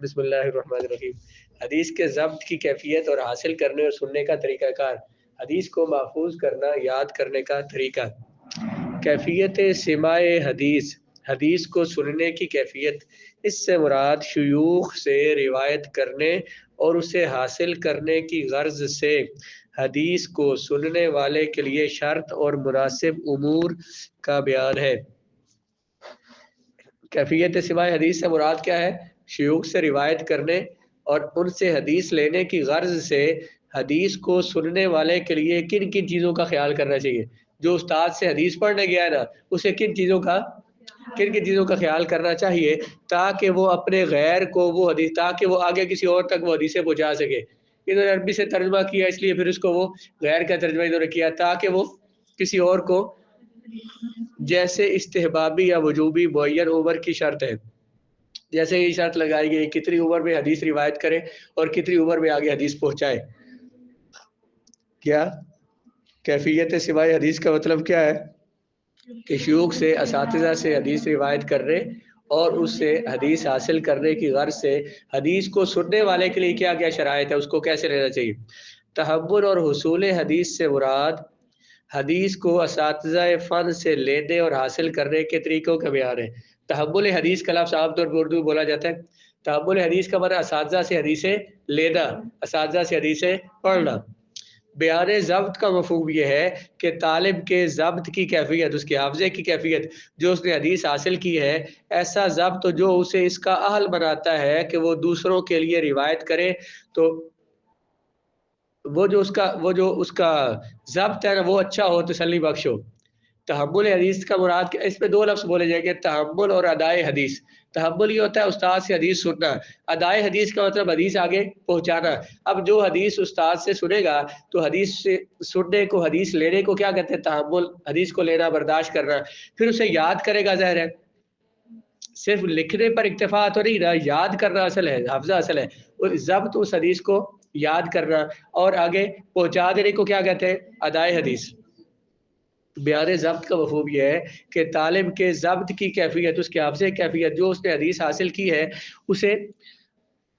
بسم اللہ الرحمن الرحیم۔ حدیث کے ضبط کی کیفیت اور حاصل کرنے اور سننے کا طریقہ کار۔ حدیث کو محفوظ کرنا، یاد کرنے کا طریقہ۔ کیفیت سماع حدیث، حدیث کو سننے کی کیفیت۔ اس سے مراد شیوخ سے روایت کرنے اور اسے حاصل کرنے کی غرض سے حدیث کو سننے والے کے لیے شرط اور مناسب امور کا بیان ہے۔ کیفیت سماع حدیث سے مراد کیا ہے؟ شیوخ سے روایت کرنے اور ان سے حدیث لینے کی غرض سے حدیث کو سننے والے کے لیے کن کن چیزوں کا خیال کرنا چاہیے۔ جو استاد سے حدیث پڑھنے گیا ہے نا، اسے کن چیزوں کا خیال کرنا چاہیے تاکہ وہ اپنے غیر کو وہ حدیث، تاکہ وہ آگے کسی اور تک وہ حدیثیں پہنچا سکے۔ انہوں نے عربی سے ترجمہ کیا اس لیے پھر اس کو وہ غیر کا ترجمہ انہوں نے کیا تاکہ وہ کسی اور کو، جیسے استحبابی یا وجوبی معین عمر کی شرط ہے۔ جیسے یہ شرط لگائی گئی کتنی عمر میں حدیث روایت کرے اور کتنی عمر میں آگے حدیث پہنچائے۔ کیا کیفیت سماع حدیث کا مطلب کیا ہے؟ کہ شیوخ سے، اساتذہ سے حدیث روایت کرنے اور اس سے حدیث حاصل کرنے کی غرض سے حدیث کو سننے والے کے لیے کیا کیا شرائط ہے، اس کو کیسے لینا چاہیے۔ تحمل اور حصول حدیث سے مراد حدیث کو اساتذہ فن سے لینے اور حاصل کرنے کے طریقوں کا بیان ہے۔ تحمل حدیث کا لفظ عام طور پر اردو میں بولا جاتا ہے۔ تحمل حدیث کا معنی اساتذہ سے حدیثیں لینا، اساتذہ سے حدیثیں پڑھنا۔ بیان ضبط کا مفہوم یہ ہے کہ طالب کے ضبط کی کیفیت، اس کے حافظے کی کیفیت، جو اس نے حدیث حاصل کی ہے، ایسا ضبط جو اسے اس کا اہل بناتا ہے کہ وہ دوسروں کے لیے روایت کرے۔ تو وہ جو اس کا ضبط ہے نا وہ اچھا ہو، تسلی بخش ہو۔ تحمل حدیث کا مراد، اس میں دو لفظ بولے جائیں گے، تحمل اور ادائے حدیث۔ تحمل یہ ہوتا ہے استاد سے حدیث سننا، ادائے حدیث کا مطلب حدیث آگے پہنچانا۔ اب جو حدیث استاد سے سنے گا تو حدیث سے سننے کو، حدیث لینے کو کیا کہتے ہیں؟ تحمل، حدیث کو لینا، برداشت کرنا۔ پھر اسے یاد کرے گا، ظاہر ہے صرف لکھنے پر اکتفا تو نہیں رہا، یاد کرنا اصل ہے، حافظہ اصل ہے۔ اور ضبط اس حدیث کو یاد کرنا اور آگے پہنچا دینے کو کیا کہتے ہیں؟ ادائے حدیث۔ بیان ضبط کا مفہوم یہ ہے کہ طالب کے ضبط کی کیفیت، اس کے حافظے کی کیفیت، جو اس نے حدیث حاصل کی ہے، اسے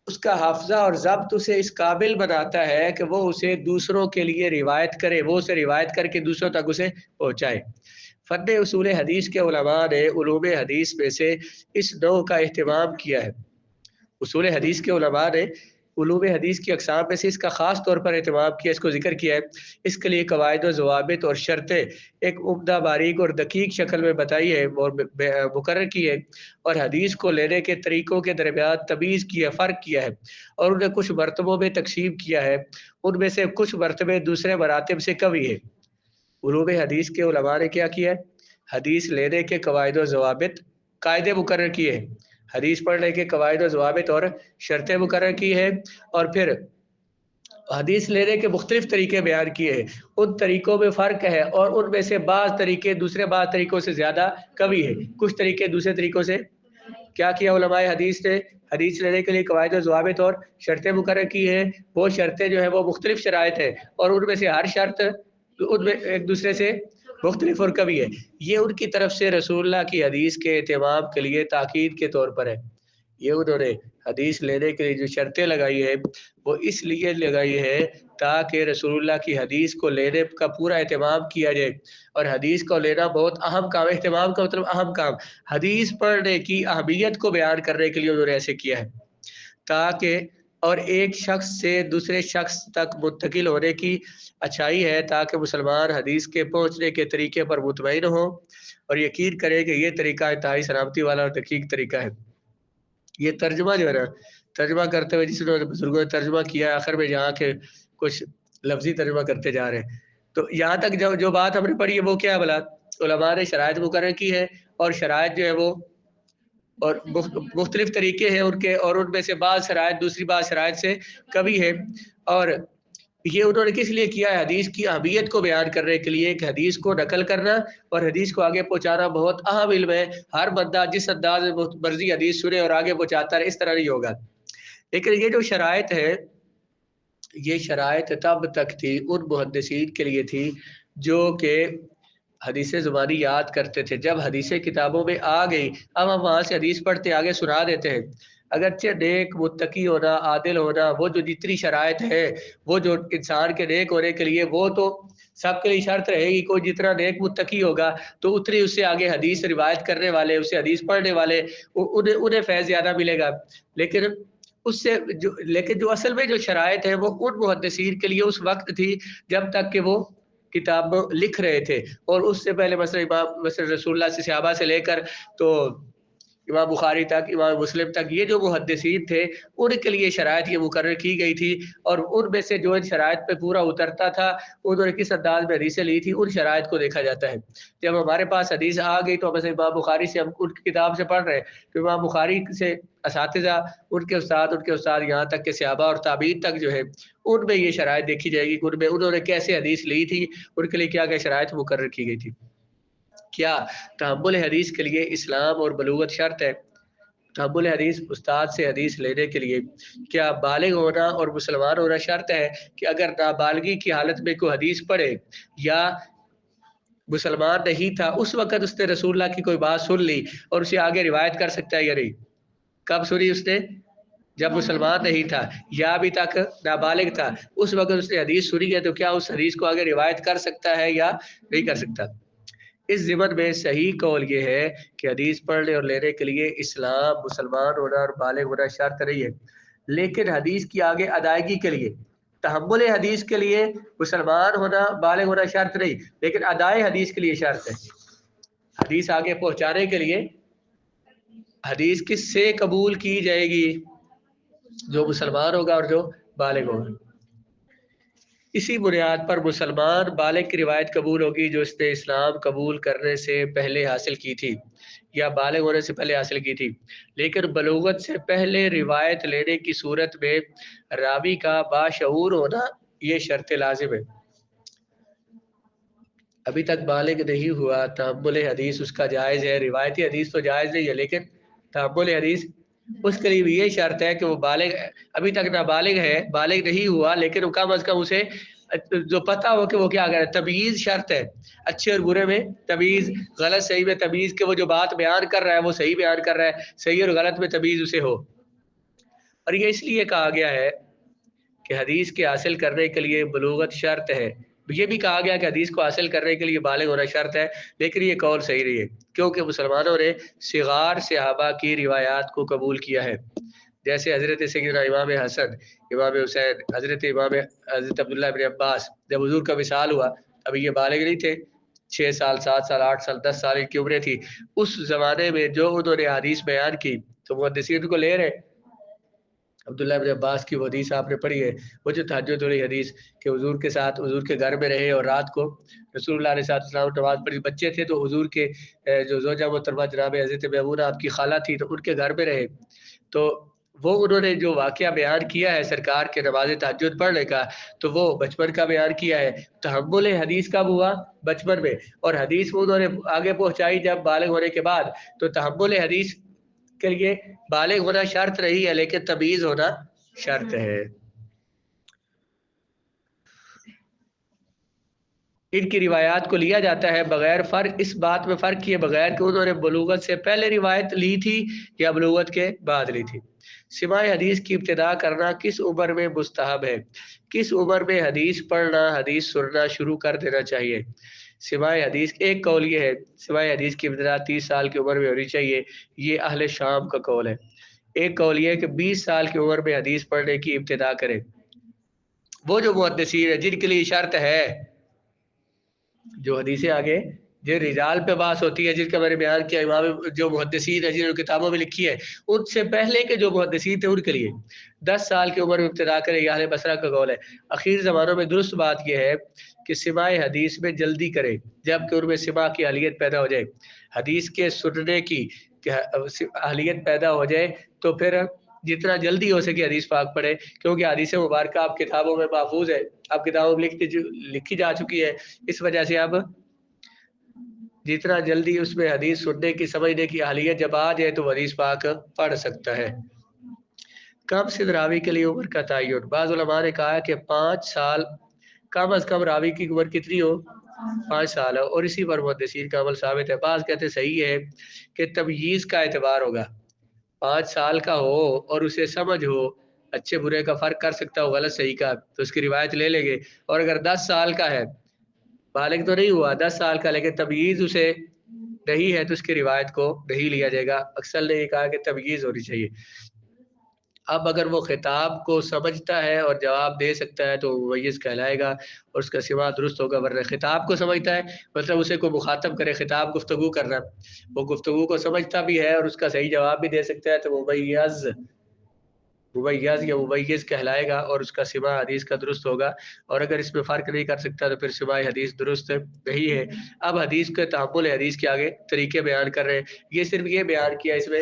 اس کا حافظہ اور ضبط اسے اس قابل بناتا ہے کہ وہ اسے دوسروں کے لیے روایت کرے، وہ اسے روایت کر کے دوسروں تک اسے پہنچائے۔ فن اصول حدیث کے علماء نے علوم حدیث میں سے اس نوع کا اہتمام کیا ہے۔ اصول حدیث کے علماء نے علوم حدیث کی اقسام میں سے اس کا خاص طور پر اہتمام کیا، اس کو ذکر کیا ہے۔ اس کے لیے قواعد و ضوابط اور شرطیں ایک عمدہ، باریک اور دقیق شکل میں بتائی ہے اور مقرر کی ہے، اور حدیث کو لینے کے طریقوں کے درمیان تمیز کیا، فرق کیا ہے، اور انہیں کچھ مرتبوں میں تقسیم کیا ہے۔ ان میں سے کچھ مرتبے دوسرے مراتب سے قوی ہے۔ علوم حدیث کے علماء نے کیا کیا ہے؟ حدیث لینے کے قواعد و ضوابط، قاعدے مقرر کیے ہیں، حدیث پڑھنے کے قواعد و ضوابط اور شرطیں مقرر کی ہیں، اور پھر حدیث لینے کے مختلف طریقے بیان کیے ہیں۔ ان طریقوں میں فرق ہے اور ان میں سے بعض طریقے دوسرے بعض طریقوں سے زیادہ قوی ہے۔ کچھ طریقے دوسرے طریقوں سے کیا کیا علماء حدیث نے؟ حدیث لینے کے لیے قواعد و ضوابط اور شرطیں مقرر کی ہیں۔ وہ شرطیں جو ہیں وہ مختلف شرائط ہیں، اور ان میں سے ہر شرط ان میں ایک دوسرے سے مختلف اور قوی ہے۔ یہ ان کی طرف سے رسول اللہ کی حدیث کے اہتمام کے لیے تاکید کے طور پر ہے۔ یہ انہوں نے حدیث لینے کے لیے جو شرطیں لگائی ہیں وہ اس لیے لگائی ہے تاکہ رسول اللہ کی حدیث کو لینے کا پورا اہتمام کیا جائے۔ اور حدیث کو لینا بہت اہم کام، اہتمام کا مطلب اہم کام، حدیث پڑھنے کی اہمیت کو بیان کرنے کے لیے انہوں نے ایسے کیا ہے، تاکہ اور ایک شخص سے دوسرے شخص تک منتقل ہونے کی اچھائی ہے، تاکہ مسلمان حدیث کے پہنچنے کے طریقے پر مطمئن ہو اور یقین کرے کہ یہ طریقہ انتہائی سلامتی والا اور دقیق طریقہ ہے۔ یہ ترجمہ جو ہے نا، ترجمہ کرتے ہوئے جس نے بزرگوں نے ترجمہ کیا ہے، آخر میں جہاں کے کچھ لفظی ترجمہ کرتے جا رہے ہیں، تو یہاں تک جو بات ہم نے پڑھی ہے وہ کیا ہے بلا؟ علماء نے شرائط مقرر کی ہے، اور شرائط جو ہے وہ اور مختلف طریقے ہیں ان کے، اور ان میں سے بعض شرائط دوسری بعض شرائط سے قوی ہے۔ اور یہ انہوں نے کس لیے کیا ہے؟ حدیث کی اہمیت کو بیان کرنے کے لیے کہ حدیث کو نقل کرنا اور حدیث کو آگے پہنچانا بہت اہم علم ہے۔ ہر بندہ جس انداز میں مرضی حدیث سنے اور آگے پہنچاتا ہے، اس طرح نہیں ہوگا۔ لیکن یہ جو شرائط ہے، یہ شرائط تب تک تھی ان محدثین کے لیے تھی جو کہ حدیث زبانی یاد کرتے تھے۔ جب حدیث کتابوں میں آ گئی، اب ہم وہاں سے حدیث پڑھتے آگے سنا دیتے ہیں۔ اگرچہ نیک متقی ہونا عادل ہونا وہ جو جتنی شرائط ہے وہ جو انسان کے نیک ہونے کے لیے وہ تو سب کے لیے شرط رہے گی. کوئی جتنا نیک متقی ہوگا تو اتنی اس سے آگے حدیث روایت کرنے والے اس سے حدیث پڑھنے والے انہیں فیض زیادہ ملے گا. لیکن جو اصل میں جو شرائط ہے وہ ان محدثین کے لیے اس وقت تھی جب تک کہ وہ کتاب لکھ رہے تھے. اور اس سے پہلے مثلا رسول اللہ سے صحابہ سے لے کر تو امام بخاری تک امام مسلم تک یہ جو محدثین تھے ان کے لیے شرائط یہ مقرر کی گئی تھی. اور ان میں سے جو ان شرائط پہ پورا اترتا تھا انہوں نے کس انداز میں حدیثیں لی تھی ان شرائط کو دیکھا جاتا ہے. جب ہمارے پاس حدیث آ گئی تو مثلا امام بخاری سے ہم ان کی کتاب سے پڑھ رہے ہیں تو امام بخاری سے اساتذہ ان کے استاد یہاں تک کہ صحابہ اور تابعین تک جو ہے ان میں یہ شرائط دیکھی جائے گی کہ ان میں انہوں نے کیسے حدیث لی تھی, ان کے لیے کیا کیا شرائط مقرر کی گئی تھی. کیا تحمل حدیث کے لیے اسلام اور بلوغت شرط ہے؟ تحمل حدیث استاد سے حدیث لینے کے لیے کیا بالغ ہونا اور مسلمان ہونا شرط ہے کہ اگر نابالغی کی حالت میں کوئی حدیث پڑھے یا مسلمان نہیں تھا اس وقت اس نے رسول اللہ کی کوئی بات سن لی اور اسے آگے روایت کر سکتا ہے یا نہیں؟ کب سنی اس نے؟ جب مسلمان نہیں تھا یا ابھی تک نابالغ تھا اس وقت اس نے حدیث سنی ہے تو کیا اس حدیث کو آگے روایت کر سکتا ہے یا نہیں کر سکتا؟ اس ضمن میں صحیح قول یہ ہے کہ حدیث پڑھنے اور لینے کے لیے اسلام مسلمان ہونا اور بالغ ہونا شرط نہیں ہے, لیکن حدیث کی آگے ادائیگی کے لیے تحمل حدیث کے لیے مسلمان ہونا بالغ ہونا شرط نہیں, لیکن ادائے حدیث کے لیے شرط ہے. حدیث آگے پہنچانے کے لیے حدیث کس سے قبول کی جائے گی؟ جو مسلمان ہوگا اور جو بالغ ہوگا. اسی بنیاد پر مسلمان بالغ کی روایت قبول ہوگی جو اس نے اسلام قبول کرنے سے پہلے حاصل کی تھی یا بالغ ہونے سے پہلے حاصل کی تھی, لیکن بلوغت سے پہلے روایت لینے کی صورت میں راوی کا باشعور ہونا یہ شرط لازم ہے. ابھی تک بالغ نہیں ہوا, تحمل حدیث اس کا جائز ہے. روایتی حدیث تو جائز نہیں ہے لیکن تحمل حدیث اس کے لیے بھی یہ شرط ہے کہ وہ بالغ ابھی تک نابالغ ہے, بالغ نہیں ہوا لیکن کم از کم اسے جو پتہ ہو کہ وہ کیا کرے. تمیز شرط ہے, اچھے اور برے میں تمیز, غلط صحیح میں تمیز, کہ وہ جو بات بیان کر رہا ہے وہ صحیح بیان کر رہا ہے, صحیح اور غلط میں تمیز اسے ہو. اور یہ اس لیے کہا گیا ہے کہ حدیث کے حاصل کرنے کے لیے بلوغت شرط ہے. یہ بھی کہا گیا کہ حدیث کو حاصل کرنے کے لیے بالغ ہونا شرط ہے, لیکن یہ قول صحیح نہیں ہے کیونکہ مسلمانوں نے صغار صحابہ کی روایات کو قبول کیا ہے, جیسے حضرت سیدنا امام حسن, امام حسین, حضرت عبداللہ بن عباس. جب حضور کا وصال ہوا ابھی یہ بالغ نہیں تھے, 6 سال 7 سال 8 سال 10 سال کی عمریں تھی. اس زمانے میں جو انہوں نے حدیث بیان کی تو محدثین کو لے رہے. عبداللہ بن عباس کی وہ حدیث آپ نے پڑھی ہے, وہ جو تہجد والی حدیث کہ حضور کے ساتھ حضور کے گھر میں رہے اور رات کو رسول اللہ علیہ السلام نماز پڑھی. بچے تھے تو حضور کے جو زوجہ محترمہ جناب حضرت میمونہ آپ کی خالہ تھی تو ان کے گھر میں رہے. تو وہ انہوں نے جو واقعہ بیان کیا ہے سرکار کے نماز تہجد پڑھنے کا تو وہ بچپن کا بیان کیا ہے. تحمل حدیث کب ہوا؟ بچپن میں. اور حدیث وہ انہوں نے آگے پہنچائی جب بالغ ہونے کے بعد. تو تحمل حدیث کے لیے بالغ ہونا شرط نہیں ہے لیکن تمیز ہونا شرط ہے. ان کی روایات کو لیا جاتا ہے بغیر فرق, اس بات میں فرق کیے بغیر کہ انہوں نے بلوغت سے پہلے روایت لی تھی یا بلوغت کے بعد لی تھی. سماع حدیث کی ابتدا کرنا کس عمر میں مستحب ہے؟ کس عمر میں حدیث پڑھنا حدیث سننا شروع کر دینا چاہیے؟ سماع حدیث ایک قول یہ ہے سماع حدیث کی ابتدا 30 سال کی عمر میں ہونی چاہیے, یہ اہل شام کا قول ہے. ایک قول یہ ہے کہ 20 سال کی عمر میں حدیث پڑھنے کی ابتدا کرے. وہ جو محدثین ہیں جن کے لیے شرط ہے, جو حدیثیں آگے جو رجال پہ بحث ہوتی ہے جن کا میں نے بیان کیا, امام جو محدثین ہیں جنہوں نے کتابوں میں لکھی ہے ان سے پہلے کے جو محدثین تھے ان کے لیے 10 سال کی عمر میں ابتدا کرے, یہ اہل بصرہ کا قول ہے. اخیر زمانوں میں درست بات یہ ہے کہ سماع حدیث میں جلدی کرے جب کہ ان میں سماع کی اہلیت پیدا ہو جائے, حدیث کے سننے کی اہلیت پیدا ہو جائے تو پھر جتنا جلدی ہو سکے حدیث پاک پڑھے, کیونکہ حدیث مبارکہ آپ کتابوں میں محفوظ ہے, آپ کتابوں میں لکھی جا چکی ہے. اس وجہ سے اب جتنا جلدی اس میں حدیث سننے کی سمجھنے کی اہلیت جب آ جائے تو حدیث پاک پڑھ سکتا ہے. کم سے راوی کے لیے عمر کا تعین, بعض علماء نے کہا کہ 5 سال کم از کم راوی کی عمر کتنی ہو, 5 سال ہو, اور اسی پر محدثین کا عمل ثابت ہے. بعض کہتے صحیح ہے کہ تمییز کا اعتبار ہوگا, 5 سال کا ہو اور اسے سمجھ ہو، اچھے برے کا فرق کر سکتا ہو، غلط صحیح کا، تو اس کی روایت لے لیں گے. اور اگر 10 سال کا ہے، بالغ تو نہیں ہوا، 10 سال کا، لیکن تمییز اسے نہیں ہے، تو اس کی روایت کو نہیں لیا جائے گا. اکثر نے یہ کہا کہ تمییز ہونی چاہیے. اب اگر وہ خطاب کو سمجھتا ہے اور جواب دے سکتا ہے تو ممیز کہلائے گا اور اس کا سماع درست ہوگا. ورنہ خطاب کو سمجھتا ہے مطلب اسے کوئی مخاطب کرے، خطاب گفتگو کرنا، وہ گفتگو کو سمجھتا بھی ہے اور اس کا صحیح جواب بھی دے سکتا ہے، تو ممیز یا ممیز کہلائے گا اور اس کا سماع حدیث کا درست ہوگا. اور اگر اس میں فرق نہیں کر سکتا تو پھر سماع حدیث درست نہیں ہے. اب حدیث کے تحمل حدیث کے آگے طریقے بیان کر رہے ہیں. یہ صرف یہ بیان کیا اس میں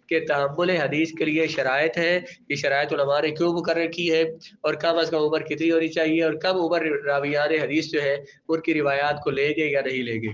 کہ تحمل حدیث کے لیے شرائط ہے، یہ شرائط علماء نے کیوں مقرر کی ہے، اور کم از کم عمر کتنی ہونی چاہیے، اور کم عمر راویان حدیث جو ہے ان کی روایات کو لے گے یا نہیں لے گے.